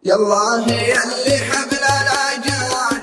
يالله يلي حبل الأجال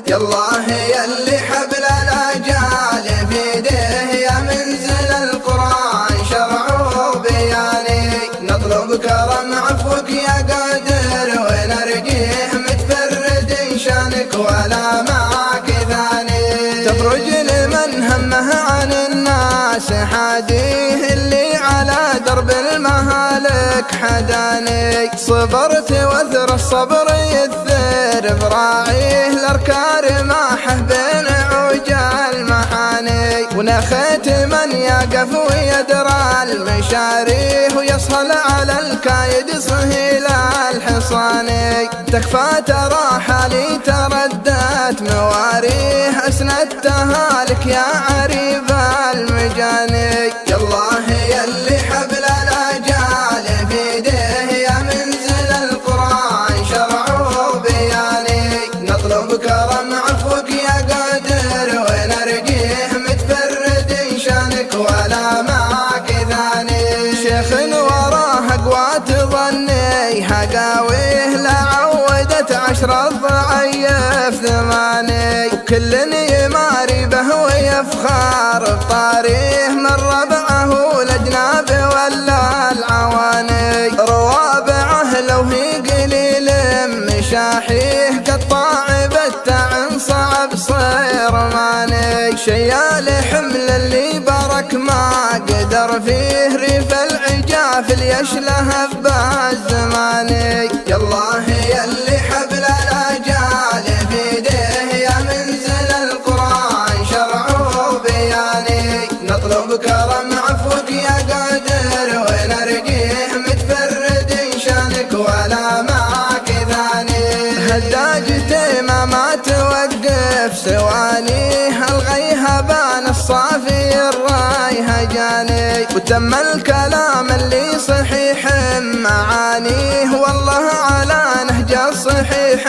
يالله يلي حبل الأجال بيده يا منزل القرآن شرع وبياني نطلب كرم عفوك يا قادر ونرجيه متفرد شانك ولا معك ثاني تفرج لمن همه عن الناس حاديه اللي على درب المهالك حداني صبرت وثر الصبر يثر براعيه الاركار ماحه بين عوج المحاني ونخيت من يقف ويدرى المشاريه ويصهل على الكايد صهيل الحصاني تكفى ترى حالي تردت مواريه اسندتها لك يا عريب المجاني يالله يلي حبل الأجال بيده يا منزل القرآن شرع وبياني نطلب كرم عفوك يا قادر ونرجيه متفرد شانك ولا معك ثاني شيخ وراه اقوات ظني هقاويه لعودت عشر الضعيف ثماني وكل يماري به ويفخر بطاريه من ربعه والاجناب ولا العواني روابعه لو هي قليل مشاحيه قطاع بالتعن صعب صير ماني شيال حمل اللي برك ما قدر فيه ريف العجاف ليشله بالزماني يالله يلي حبل الأجال بيده يا منزل القرآن شرع وبياني نطلب كرم عفوك يا قادر ونرجيه متفرد شانك ولا معك ثاني هداجتي ما توقف سوانيه الغيها بان الصافي الراي هجاني وتم الكلام اللي صحيح معانيه والله على نهج الصحيح